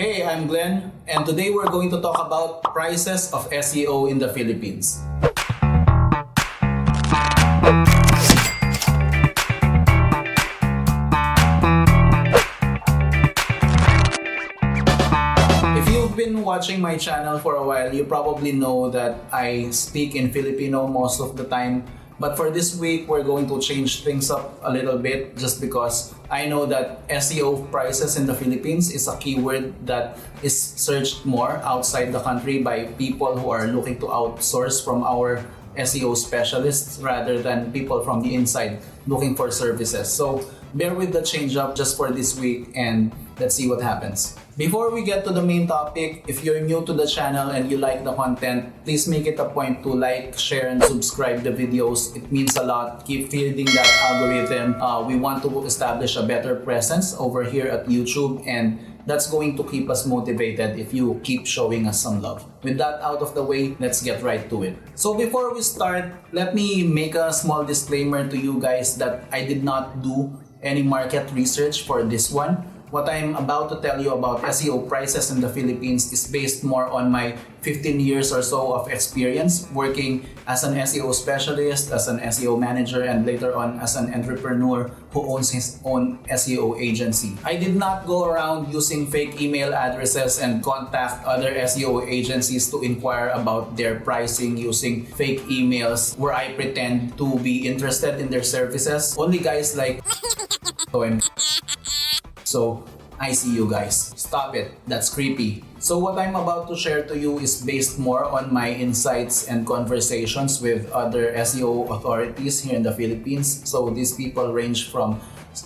Hey, I'm Glenn, and today we're going to talk about prices of SEO in the Philippines. If you've been watching my channel for a while, you probably know that I speak in Filipino most of the time. But for this week, we're going to change things up a little bit just because I know that SEO prices in the Philippines is a keyword that is searched more outside the country by people who are looking to outsource from our SEO specialists rather than people from the inside looking for services. So bear with the change up just for this week and let's see what happens. Before we get to the main topic, if you're new to the channel and you like the content, please make it a point to like, share, and subscribe the videos. It means a lot. Keep feeding that algorithm. We want to establish a better presence over here at YouTube, and that's going to keep us motivated if you keep showing us some love. With that out of the way, let's get right to it. So before we start, let me make a small disclaimer to you guys that I did not do any market research for this one. What I'm about to tell you about SEO prices in the Philippines is based more on my 15 years or so of experience working as an SEO specialist, as an SEO manager, and later on as an entrepreneur who owns his own SEO agency. I did not go around using fake email addresses and contact other SEO agencies to inquire about their pricing using fake emails where I pretend to be interested in their services. Only guys like So, I see you guys. Stop it. That's creepy. So what I'm about to share to you is based more on my insights and conversations with other SEO authorities here in the Philippines. So these people range from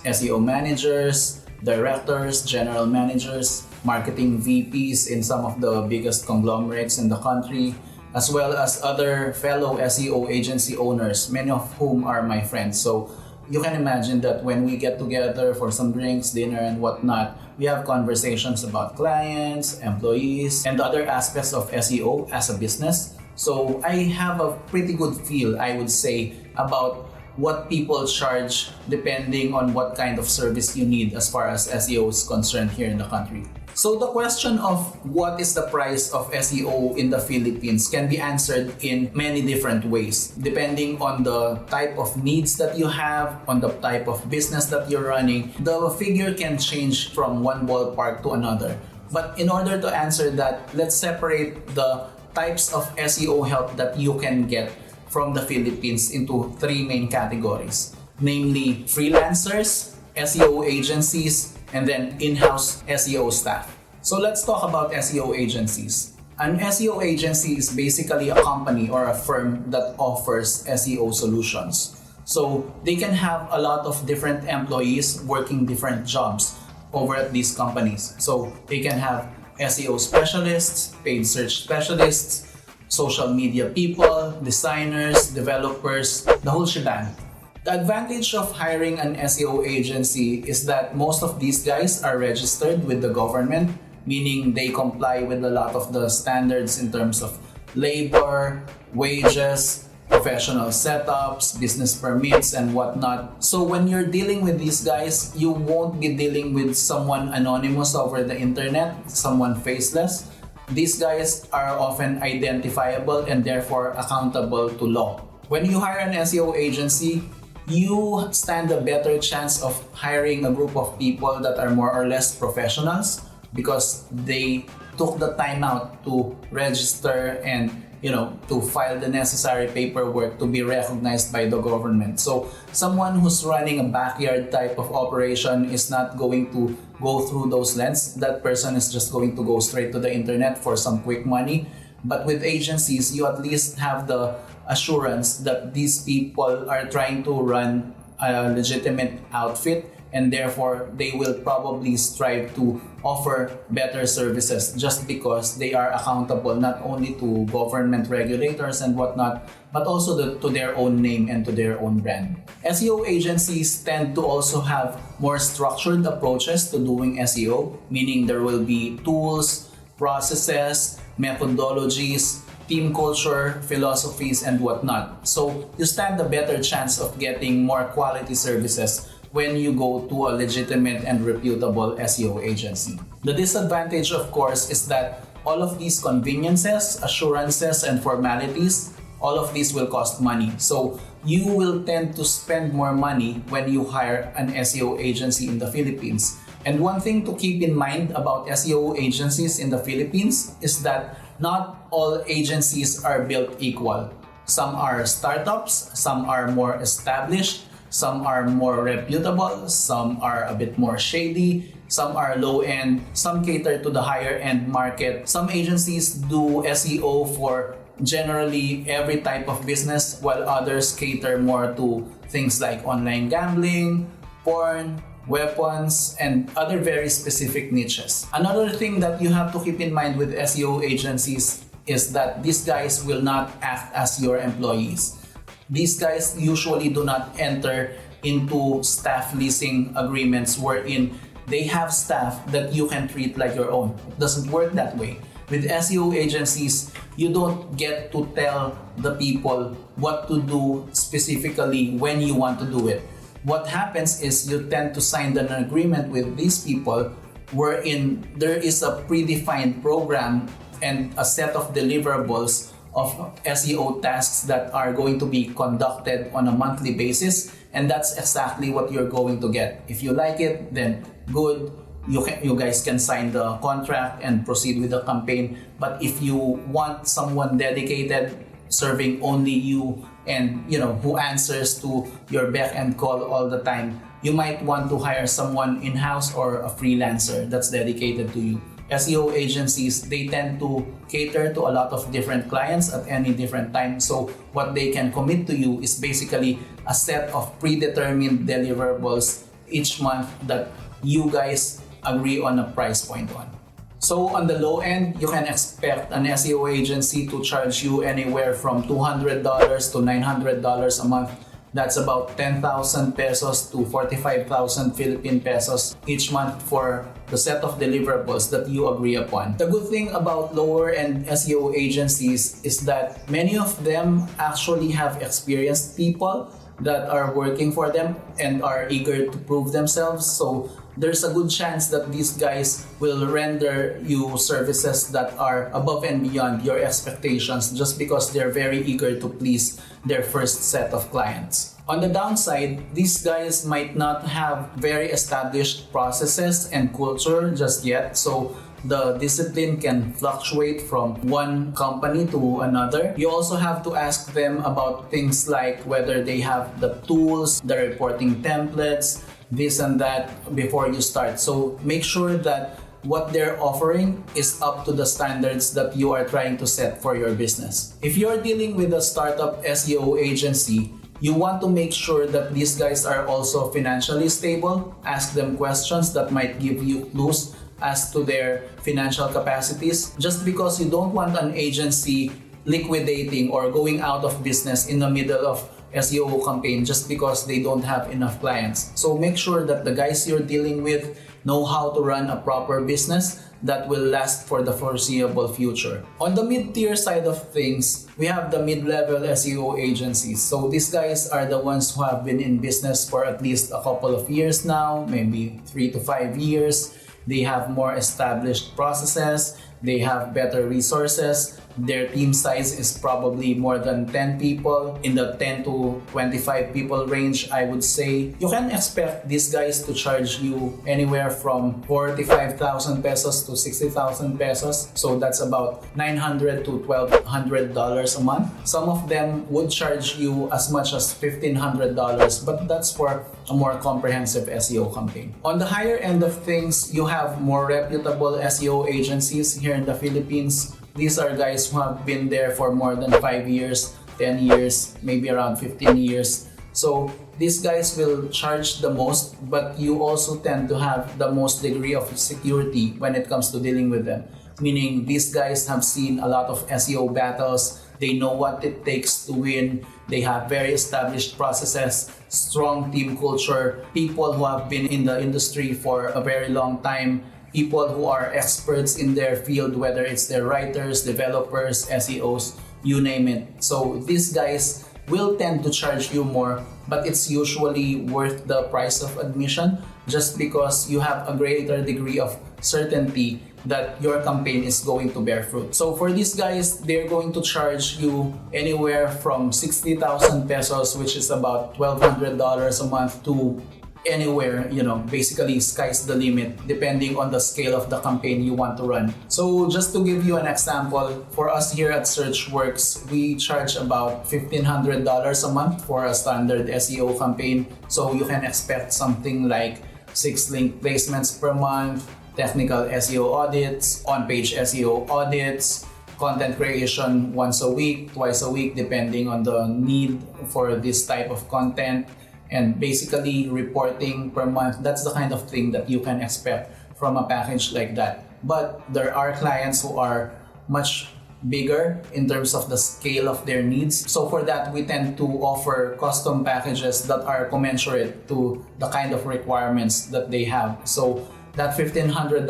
SEO managers, directors, general managers, marketing VPs in some of the biggest conglomerates in the country, as well as other fellow SEO agency owners, many of whom are my friends. So you can imagine that when we get together for some drinks, dinner, and whatnot, we have conversations about clients, employees, and other aspects of SEO as a business. So I have a pretty good feel, I would say, about what people charge depending on what kind of service you need as far as SEO is concerned here in the country. So the question of what is the price of SEO in the Philippines can be answered in many different ways, depending on the type of needs that you have, on the type of business that you're running. The figure can change from one ballpark to another. But in order to answer that, let's separate the types of SEO help that you can get from the Philippines into three main categories, namely freelancers, SEO agencies, and then in-house SEO staff. So let's talk about SEO agencies. An SEO agency is basically a company or a firm that offers SEO solutions. So they can have a lot of different employees working different jobs over at these companies. So they can have SEO specialists, paid search specialists, social media people, designers, developers, the whole shebang. The advantage of hiring an SEO agency is that most of these guys are registered with the government, meaning they comply with a lot of the standards in terms of labor, wages, professional setups, business permits, and whatnot. So when you're dealing with these guys, you won't be dealing with someone anonymous over the internet, someone faceless. These guys are often identifiable and therefore accountable to law. When you hire an SEO agency, you stand a better chance of hiring a group of people that are more or less professionals because they took the time out to register and to file the necessary paperwork to be recognized by the government. So someone who's running a backyard type of operation is not going to go through those lens. That person is just going to go straight to the internet for some quick money. But with agencies, you at least have the assurance that these people are trying to run a legitimate outfit, and therefore they will probably strive to offer better services just because they are accountable not only to government regulators and whatnot, but also to their own name and to their own brand. SEO agencies tend to also have more structured approaches to doing SEO, meaning there will be tools, processes, methodologies, team culture, philosophies, and whatnot. So you stand a better chance of getting more quality services when you go to a legitimate and reputable SEO agency. The disadvantage, of course, is that all of these conveniences, assurances, and formalities, all of these will cost money. So you will tend to spend more money when you hire an SEO agency in the Philippines. And one thing to keep in mind about SEO agencies in the Philippines is that not all agencies are built equal. Some are startups, some are more established, some are more reputable, some are a bit more shady, some are low-end, some cater to the higher-end market. Some agencies do SEO for generally every type of business, while others cater more to things like online gambling, porn, weapons, and other very specific niches. Another thing that you have to keep in mind with SEO agencies is that these guys will not act as your employees. These guys usually do not enter into staff leasing agreements wherein they have staff that you can treat like your own. It doesn't work that way. With SEO agencies, you don't get to tell the people what to do specifically when you want to do it. What happens is you tend to sign an agreement with these people wherein there is a predefined program and a set of deliverables of SEO tasks that are going to be conducted on a monthly basis, and that's exactly what you're going to get. If you like it, then good. You guys can sign the contract and proceed with the campaign. But if you want someone dedicated, serving only you, and who answers to your beck and call all the time, you might want to hire someone in-house or a freelancer that's dedicated to you. SEO agencies, they tend to cater to a lot of different clients at any different time. So what they can commit to you is basically a set of predetermined deliverables each month that you guys agree on a price point on. So on the low end, you can expect an SEO agency to charge you anywhere from $200 to $900 a month. That's about 10,000 pesos to 45,000 Philippine pesos each month for the set of deliverables that you agree upon. The good thing about lower end SEO agencies is that many of them actually have experienced people that are working for them and are eager to prove themselves. So there's a good chance that these guys will render you services that are above and beyond your expectations just because they're very eager to please their first set of clients. On the downside, these guys might not have very established processes and culture just yet, so the discipline can fluctuate from one company to another. You also have to ask them about things like whether they have the tools, the reporting templates, this and that before you start. So make sure that what they're offering is up to the standards that you are trying to set for your business. If you're dealing with a startup SEO agency, you want to make sure that these guys are also financially stable. Ask them questions that might give you clues as to their financial capacities. Just because you don't want an agency liquidating or going out of business in the middle of SEO campaign just because they don't have enough clients. So make sure that the guys you're dealing with know how to run a proper business that will last for the foreseeable future. On the mid-tier side of things, we have the mid-level SEO agencies. So these guys are the ones who have been in business for at least a couple of years now, maybe 3 to 5 years. They have more established processes, they have better resources, their team size is probably more than 10 people, in the 10 to 25 people range, I would say. You can expect these guys to charge you anywhere from 45,000 pesos to 60,000 pesos. So that's about $900 to $1,200 a month. Some of them would charge you as much as $1,500, but that's for a more comprehensive SEO campaign. On the higher end of things, you have more reputable SEO agencies here in the Philippines. These are guys who have been there for more than 5 years, 10 years, maybe around 15 years. So these guys will charge the most, but you also tend to have the most degree of security when it comes to dealing with them. Meaning these guys have seen a lot of SEO battles, they know what it takes to win, they have very established processes, strong team culture, people who have been in the industry for a very long time, people who are experts in their field, whether it's their writers, developers, SEOs, you name it. So these guys will tend to charge you more, but it's usually worth the price of admission just because you have a greater degree of certainty that your campaign is going to bear fruit. So for these guys, they're going to charge you anywhere from 60,000 pesos, which is about $1,200 a month, to anywhere, basically sky's the limit depending on the scale of the campaign you want to run. So just to give you an example, for us here at SearchWorks, we charge about $1,500 a month for a standard SEO campaign. So you can expect something like 6 link placements per month, technical SEO audits, on-page SEO audits, content creation once a week, twice a week, depending on the need for this type of content, and basically reporting per month. That's the kind of thing that you can expect from a package like that. But there are clients who are much bigger in terms of the scale of their needs. So for that, we tend to offer custom packages that are commensurate to the kind of requirements that they have. So that $1,500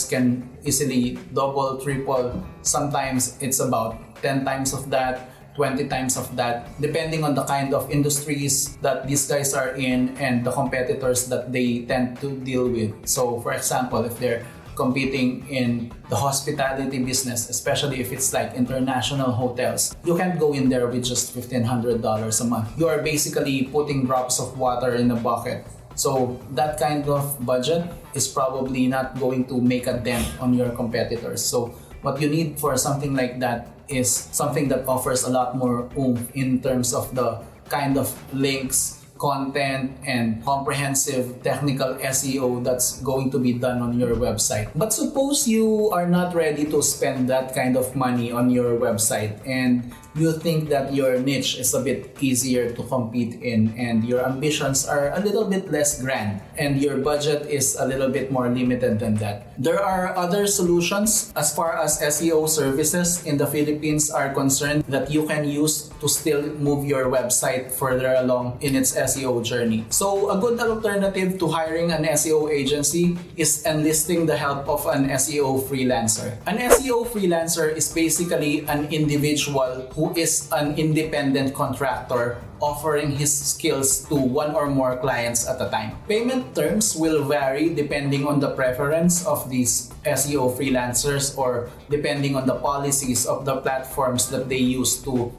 can easily double, triple. Sometimes it's about 10 times of that, 20 times of that, depending on the kind of industries that these guys are in and the competitors that they tend to deal with. So for example, if they're competing in the hospitality business, especially if it's like international hotels, you can't go in there with just $1,500 a month. You are basically putting drops of water in a bucket. So that kind of budget is probably not going to make a dent on your competitors. So what you need for something like that is something that offers a lot more oomph in terms of the kind of links, content, and comprehensive technical SEO that's going to be done on your website. But suppose you are not ready to spend that kind of money on your website and you think that your niche is a bit easier to compete in and your ambitions are a little bit less grand and your budget is a little bit more limited than that. There are other solutions as far as SEO services in the Philippines are concerned that you can use to still move your website further along in its SEO journey. So a good alternative to hiring an SEO agency is enlisting the help of an SEO freelancer. An SEO freelancer is basically an individual who is an independent contractor offering his skills to one or more clients at a time. Payment terms will vary depending on the preference of these SEO freelancers or depending on the policies of the platforms that they use to,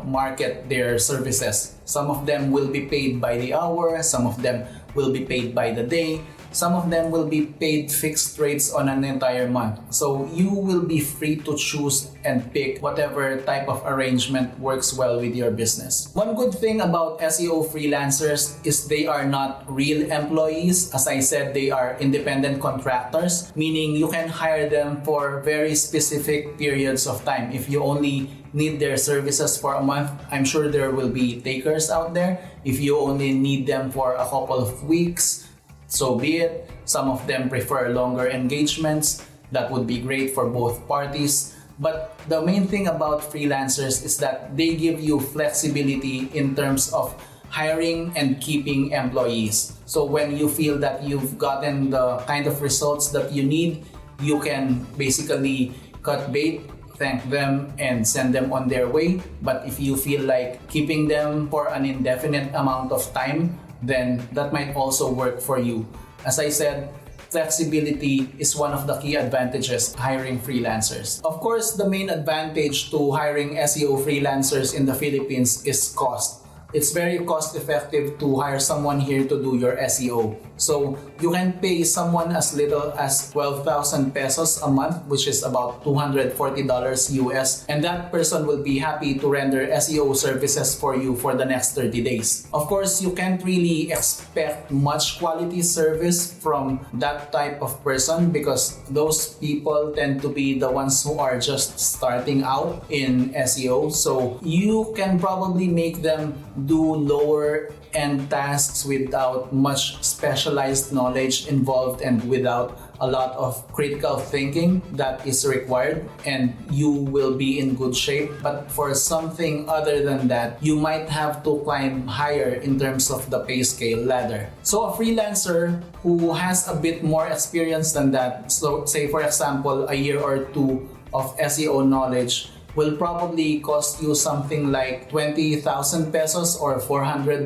market their services. Some of them will be paid by the hour, some of them will be paid by the day, some of them will be paid fixed rates on an entire month. So you will be free to choose and pick whatever type of arrangement works well with your business. One good thing about SEO freelancers is they are not real employees. As I said, they are independent contractors, meaning you can hire them for very specific periods of time. If you only need their services for a month, I'm sure there will be takers out there. If you only need them for a couple of weeks, so be it. Some of them prefer longer engagements. That would be great for both parties. But the main thing about freelancers is that they give you flexibility in terms of hiring and keeping employees. So when you feel that you've gotten the kind of results that you need, you can basically cut bait, thank them, and send them on their way. But if you feel like keeping them for an indefinite amount of time, then that might also work for you. As I said, flexibility is one of the key advantages hiring freelancers. Of course, the main advantage to hiring SEO freelancers in the Philippines is cost. It's very cost effective to hire someone here to do your SEO. So you can pay someone as little as 12,000 pesos a month, which is about $240 US, and that person will be happy to render SEO services for you for the next 30 days. Of course, you can't really expect much quality service from that type of person because those people tend to be the ones who are just starting out in SEO. So you can probably make them do lower end tasks without much specialized knowledge involved and without a lot of critical thinking that is required, and you will be in good shape. But for something other than that, you might have to climb higher in terms of the pay scale ladder. So a freelancer who has a bit more experience than that, so say for example a year or two of SEO knowledge, will probably cost you something like 20,000 pesos or $400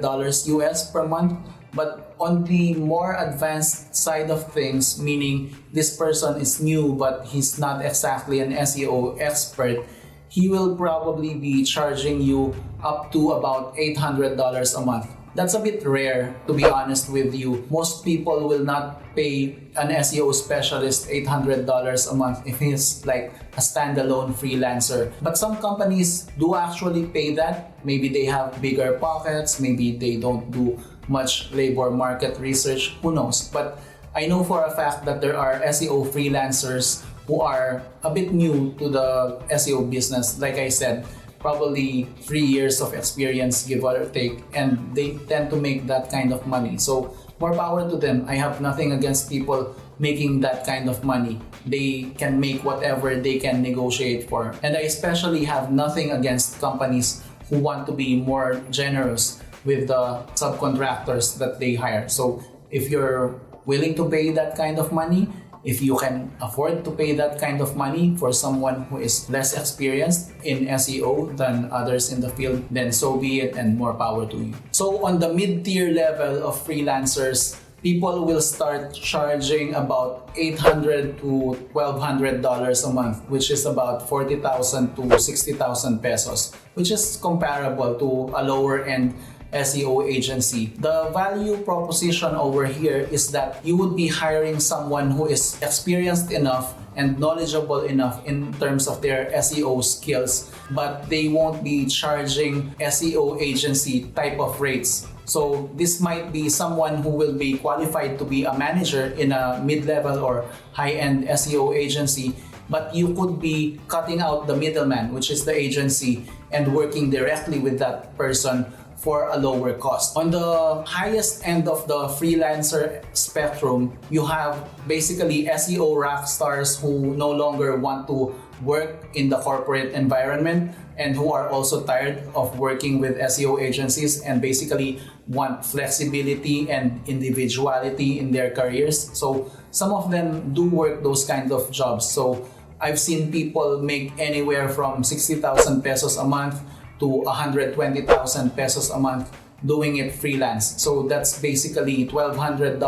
US per month. But on the more advanced side of things, meaning this person is new but he's not exactly an SEO expert, he will probably be charging you up to about $800 a month. That's a bit rare, to be honest with you. Most people will not pay an SEO specialist $800 a month if he's like a standalone freelancer. But some companies do actually pay that. Maybe they have bigger pockets, maybe they don't do much labor market research, who knows. But I know for a fact that there are SEO freelancers who are a bit new to the SEO business. Like I said, probably 3 years of experience, give or take, and they tend to make that kind of money. So more power to them. I have nothing against people making that kind of money. They can make whatever they can negotiate for. And I especially have nothing against companies who want to be more generous with the subcontractors that they hire. So if you're willing to pay that kind of money, if you can afford to pay that kind of money for someone who is less experienced in SEO than others in the field, then so be it, and more power to you. So on the mid-tier level of freelancers, people will start charging about $800 to $1,200 a month, which is about 40,000 to 60,000 pesos, which is comparable to a lower end SEO agency. The value proposition over here is that you would be hiring someone who is experienced enough and knowledgeable enough in terms of their SEO skills, but they won't be charging SEO agency type of rates. So this might be someone who will be qualified to be a manager in a mid-level or high-end SEO agency, but you could be cutting out the middleman, which is the agency, and working directly with that person for a lower cost. On the highest end of the freelancer spectrum, you have basically SEO rock stars who no longer want to work in the corporate environment and who are also tired of working with SEO agencies and basically want flexibility and individuality in their careers. So some of them do work those kind of jobs. So I've seen people make anywhere from 60,000 pesos a month to 120,000 pesos a month doing it freelance. So that's basically $1,200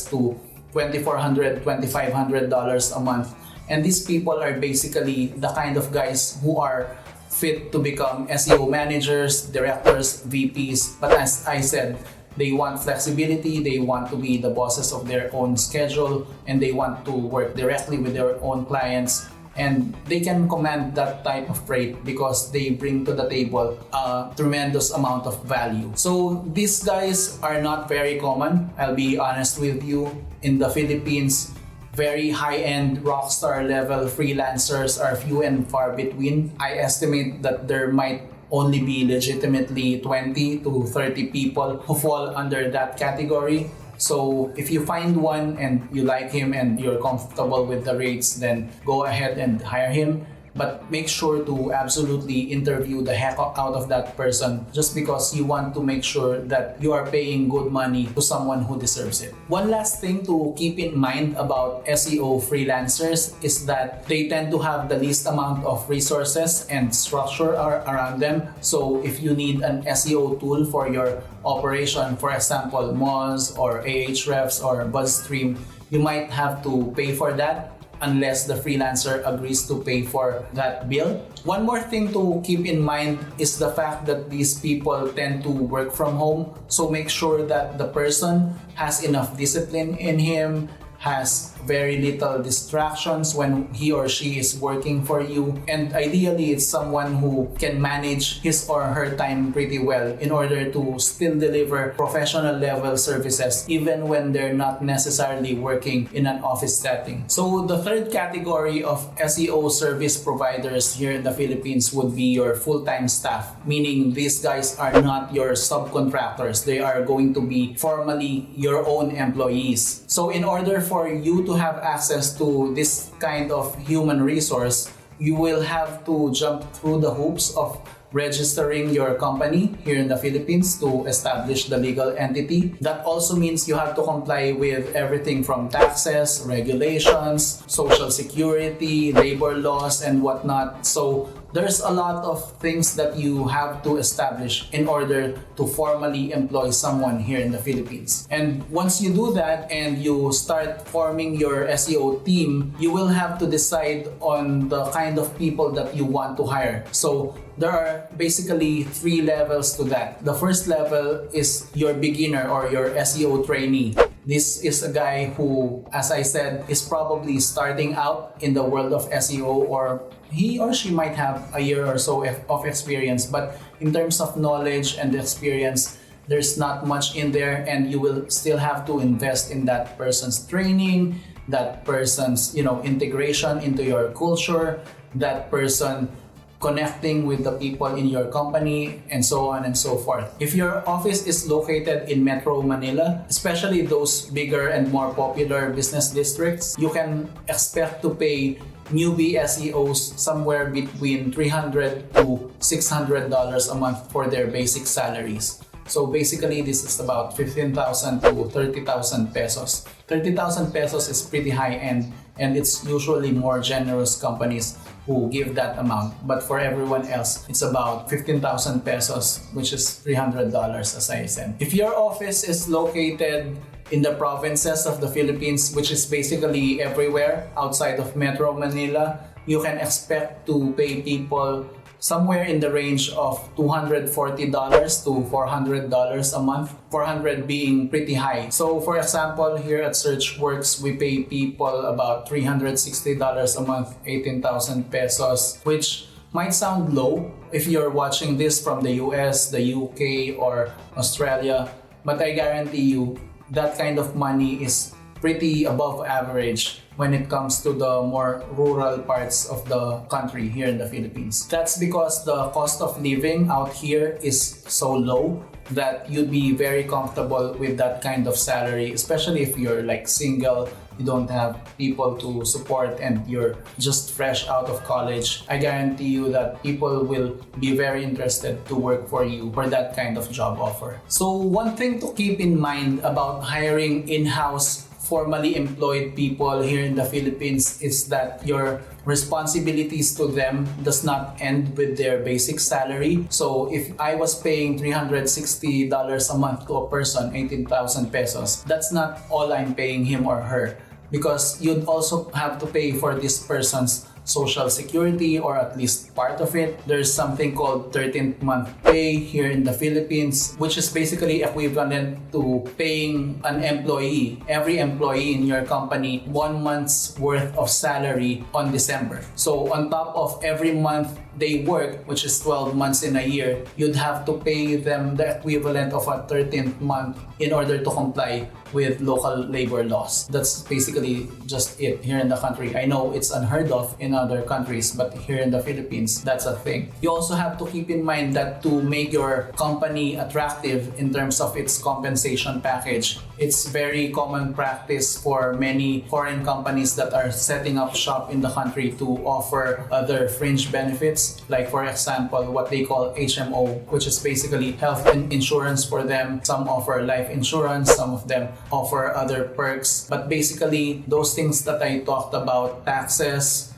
to $2,400, $2,500 a month. And these people are basically the kind of guys who are fit to become SEO managers, directors, VPs. But as I said, they want flexibility, they want to be the bosses of their own schedule, and they want to work directly with their own clients. And they can command that type of rate because they bring to the table a tremendous amount of value. So these guys are not very common, I'll be honest with you. In the Philippines, very high-end rockstar level freelancers are few and far between. I estimate that there might only be legitimately 20 to 30 people who fall under that category. So if you find one and you like him and you're comfortable with the rates, then go ahead and hire him. But make sure to absolutely interview the heck out of that person just because you want to make sure that you are paying good money to someone who deserves it. One last thing to keep in mind about SEO freelancers is that they tend to have the least amount of resources and structure around them. So if you need an SEO tool for your operation, for example, Moz or Ahrefs or BuzzStream, you might have to pay for that unless the freelancer agrees to pay for that bill. One more thing to keep in mind is the fact that these people tend to work from home. So make sure that the person has enough discipline in him, has very little distractions when he or she is working for you. And ideally, it's someone who can manage his or her time pretty well in order to still deliver professional level services even when they're not necessarily working in an office setting. So the third category of SEO service providers here in the Philippines would be your full-time staff, meaning these guys are not your subcontractors. They are going to be formally your own employees. So in order for you to have access to this kind of human resource, you will have to jump through the hoops of registering your company here in the Philippines to establish the legal entity. That also means you have to comply with everything from taxes, regulations, social security, labor laws, and whatnot. So there's a lot of things that you have to establish in order to formally employ someone here in the Philippines. And once you do that and you start forming your SEO team, you will have to decide on the kind of people that you want to hire. So there are basically 3 levels to that. The first level is your beginner or your SEO trainee. This is a guy who, as I said, is probably starting out in the world of SEO, or he or she might have a year or so of experience, but in terms of knowledge and experience, there's not much in there, and you will still have to invest in that person's training, that person's integration into your culture, that person connecting with the people in your company, and so on and so forth. If your office is located in Metro Manila, especially those bigger and more popular business districts, you can expect to pay newbie SEOs somewhere between $300 to $600 a month for their basic salaries. So basically, this is about 15,000 to 30,000 pesos. 30,000 pesos is pretty high end, and it's usually more generous companies who give that amount. But for everyone else, it's about 15,000 pesos, which is $300, as I said. If your office is located in the provinces of the Philippines, which is basically everywhere outside of Metro Manila, you can expect to pay people somewhere in the range of $240 to $400 a month, 400 being pretty high. So for example, here at SearchWorks, we pay people about $360 a month, 18,000 pesos, which might sound low if you're watching this from the US, the UK, or Australia, but I guarantee you that kind of money is pretty above average when it comes to the more rural parts of the country here in the Philippines. That's because the cost of living out here is so low that you'd be very comfortable with that kind of salary, especially if you're like single, you don't have people to support, and you're just fresh out of college. I guarantee you that people will be very interested to work for you for that kind of job offer. So one thing to keep in mind about hiring in-house formally employed people here in the Philippines is that your responsibilities to them does not end with their basic salary. So if I was paying $360 a month to a person, 18,000 pesos, that's not all I'm paying him or her, because you'd also have to pay for this person's Social Security, or at least part of it. There's something called 13th month pay here in the Philippines, which is basically equivalent to paying an employee, every employee in your company, 1 month's worth of salary on December. So on top of every month they work, which is 12 months in a year, you'd have to pay them the equivalent of a 13th month in order to comply with local labor laws. That's basically just it here in the country. I know it's unheard of in other countries, but here in the Philippines, that's a thing. You also have to keep in mind that to make your company attractive in terms of its compensation package, it's very common practice for many foreign companies that are setting up shop in the country to offer other fringe benefits, like for example, what they call HMO, which is basically health and insurance for them. Some offer life insurance, some of them offer other perks, but basically those things that I talked about, taxes,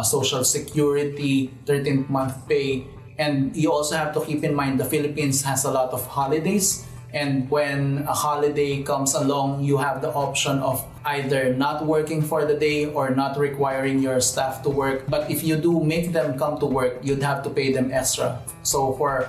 Social Security, 13th month pay, and you also have to keep in mind the Philippines has a lot of holidays, and when a holiday comes along, you have the option of either not working for the day or not requiring your staff to work. But if you do make them come to work, you'd have to pay them extra. So for,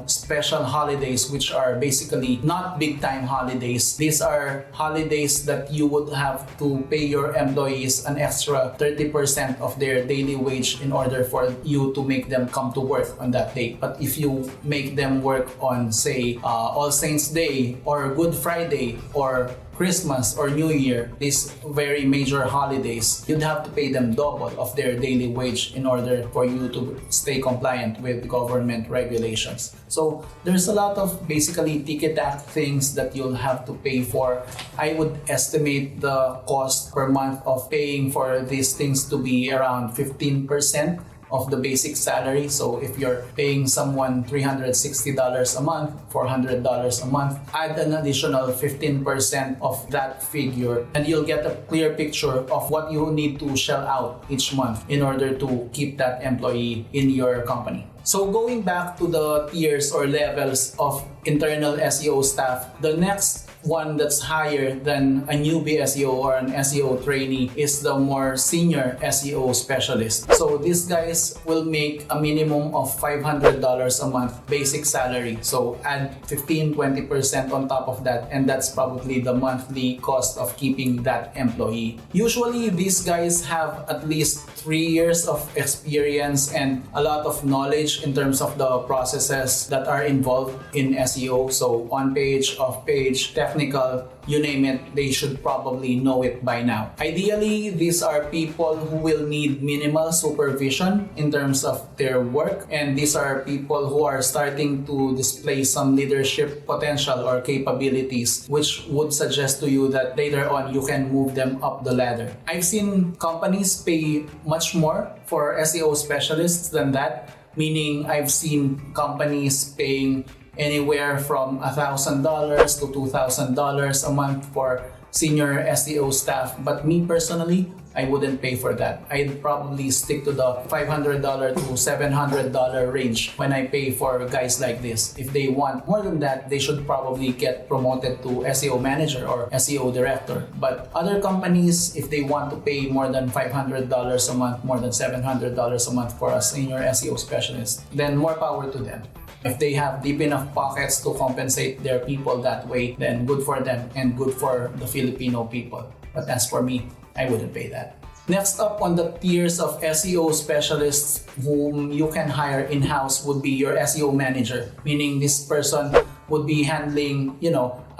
special holidays, which are basically not big time holidays, these are holidays that you would have to pay your employees an extra 30% of their daily wage in order for you to make them come to work on that day. But if you make them work on, say, All Saints Day or Good Friday or Christmas or New Year, these very major holidays, you'd have to pay them double of their daily wage in order for you to stay compliant with government regulations. So there's a lot of basically ticket-tack things that you'll have to pay for. I would estimate the cost per month of paying for these things to be around 15% of the basic salary. So if you're paying someone $360 a month, $400 a month, add an additional 15% of that figure and you'll get a clear picture of what you need to shell out each month in order to keep that employee in your company. So going back to the tiers or levels of internal SEO staff, the next one that's higher than a newbie SEO or an SEO trainee is the more senior SEO specialist. So these guys will make a minimum of $500 a month basic salary. So add 15-20% on top of that, and that's probably the monthly cost of keeping that employee. Usually these guys have at least 3 years of experience and a lot of knowledge in terms of the processes that are involved in SEO. So on page, off page, technical, you name it, they should probably know it by now. Ideally, these are people who will need minimal supervision in terms of their work, and these are people who are starting to display some leadership potential or capabilities, which would suggest to you that later on you can move them up the ladder. I've seen companies pay much more for SEO specialists than that, meaning I've seen companies paying anywhere from $1,000 to $2,000 a month for senior SEO staff. But me personally, I wouldn't pay for that. I'd probably stick to the $500 to $700 range when I pay for guys like this. If they want more than that, they should probably get promoted to SEO Manager or SEO Director. But other companies, if they want to pay more than $500 a month, more than $700 a month for a senior SEO specialist, then more power to them. If they have deep enough pockets to compensate their people that way, then good for them and good for the Filipino people. But as for me, I wouldn't pay that. Next up on the tiers of SEO specialists whom you can hire in-house would be your SEO manager, meaning this person would be handling,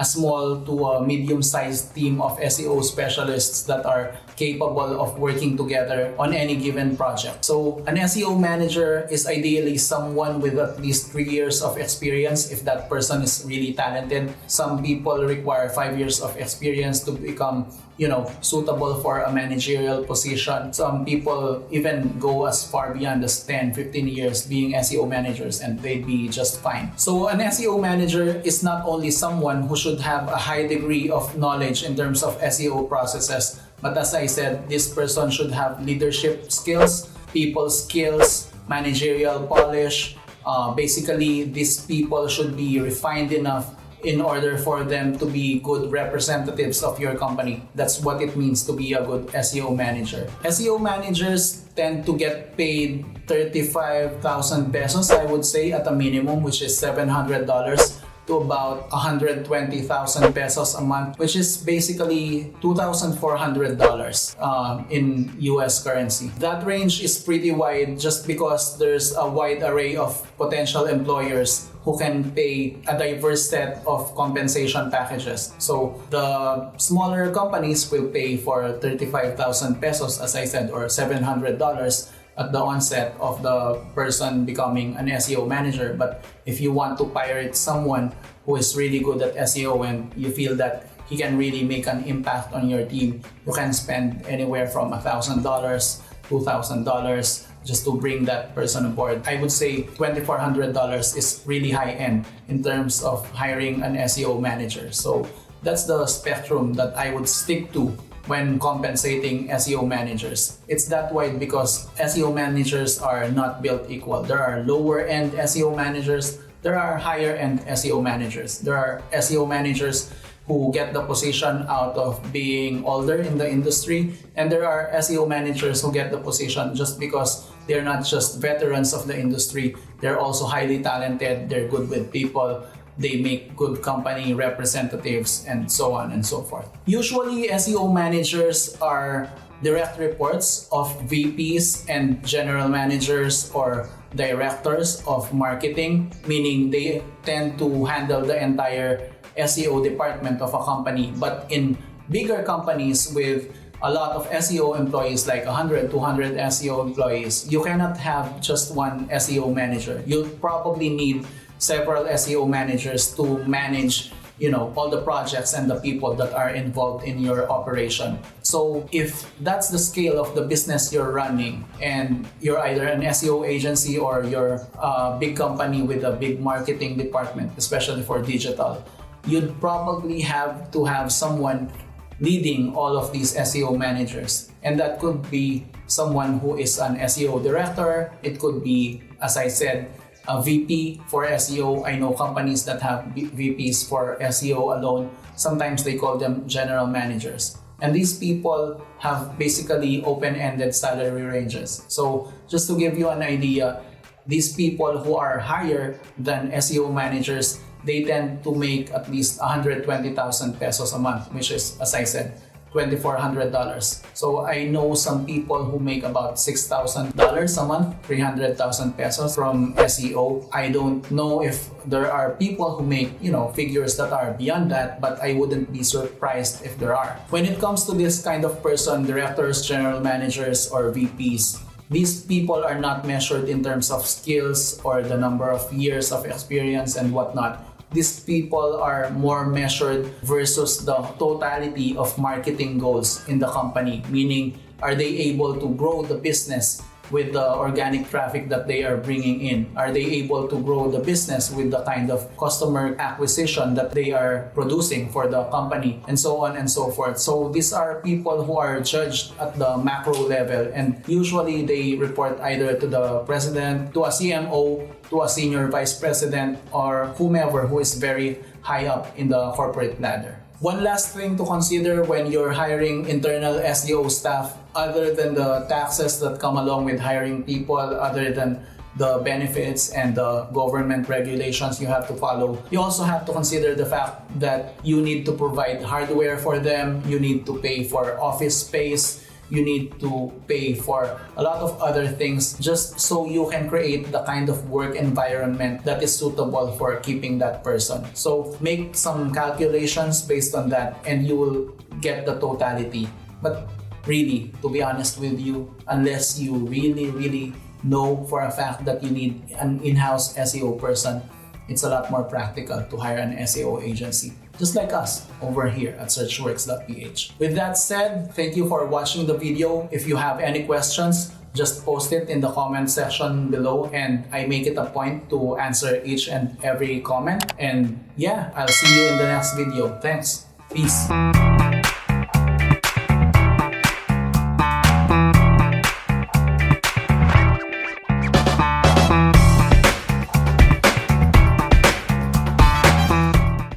a small to a medium-sized team of SEO specialists that are capable of working together on any given project. So an SEO manager is ideally someone with at least 3 years of experience if that person is really talented. Some people require 5 years of experience to become suitable for a managerial position. Some people even go as far beyond as 10, 15 years being SEO managers and they'd be just fine. So an SEO manager is not only someone who should have a high degree of knowledge in terms of SEO processes, but as I said, this person should have leadership skills, people skills, managerial polish. Basically, these people should be refined enough in order for them to be good representatives of your company. That's what it means to be a good SEO manager. SEO managers tend to get paid 35,000 pesos, I would say, at a minimum, which is $700 to about 120,000 pesos a month, which is basically $2,400 in US currency. That range is pretty wide just because there's a wide array of potential employers who can pay a diverse set of compensation packages. So the smaller companies will pay for 35,000 pesos, as I said, or $700 at the onset of the person becoming an SEO manager. But if you want to pirate someone who is really good at SEO and you feel that he can really make an impact on your team, you can spend anywhere from $1,000, $2,000 just to bring that person aboard. I would say $2,400 is really high end in terms of hiring an SEO manager. So that's the spectrum that I would stick to when compensating SEO managers. It's that wide because SEO managers are not built equal. There are lower end SEO managers, there are higher end SEO managers. There are SEO managers who get the position out of being older in the industry, and there are SEO managers who get the position just because they're not just veterans of the industry, they're also highly talented, they're good with people, they make good company representatives, and so on and so forth. Usually, SEO managers are direct reports of VPs and general managers or directors of marketing, meaning they tend to handle the entire SEO department of a company. But in bigger companies with a lot of SEO employees, like 100, 200 SEO employees, you cannot have just one SEO manager. You'll probably need several SEO managers to manage all the projects and the people that are involved in your operation. So if that's the scale of the business you're running and you're either an SEO agency or you're a big company with a big marketing department, especially for digital, you'd probably have to have someone leading all of these SEO managers. And that could be someone who is an SEO director. It could be, as I said, a VP for SEO. I know companies that have VPs for SEO alone. Sometimes they call them general managers. And these people have basically open-ended salary ranges. So just to give you an idea, these people who are higher than SEO managers, they tend to make at least 120,000 pesos a month, which is, as I said, $2,400. So I know some people who make about $6,000 a month, 300,000 pesos from SEO. I don't know if there are people who make, figures that are beyond that, but I wouldn't be surprised if there are. When it comes to this kind of person, directors, general managers, or VPs, these people are not measured in terms of skills or the number of years of experience and whatnot. These people are more measured versus the totality of marketing goals in the company, meaning are they able to grow the business with the organic traffic that they are bringing in? Are they able to grow the business with the kind of customer acquisition that they are producing for the company, and so on and so forth? So these are people who are judged at the macro level, and usually they report either to the president, to a CMO, to a senior vice president, or whomever who is very high up in the corporate ladder. One last thing to consider when you're hiring internal SEO staff, other than the taxes that come along with hiring people, other than the benefits and the government regulations you have to follow, you also have to consider the fact that you need to provide hardware for them, you need to pay for office space, you need to pay for a lot of other things just so you can create the kind of work environment that is suitable for keeping that person. So make some calculations based on that and you will get the totality. But really, to be honest with you, unless you really know for a fact that you need an in-house SEO person, it's a lot more practical to hire an SEO agency, just like us over here at SearchWorks.PH. With that said, thank you for watching the video. If you have any questions, just post it in the comment section below and I make it a point to answer each and every comment. And yeah, I'll see you in the next video. Thanks. Peace.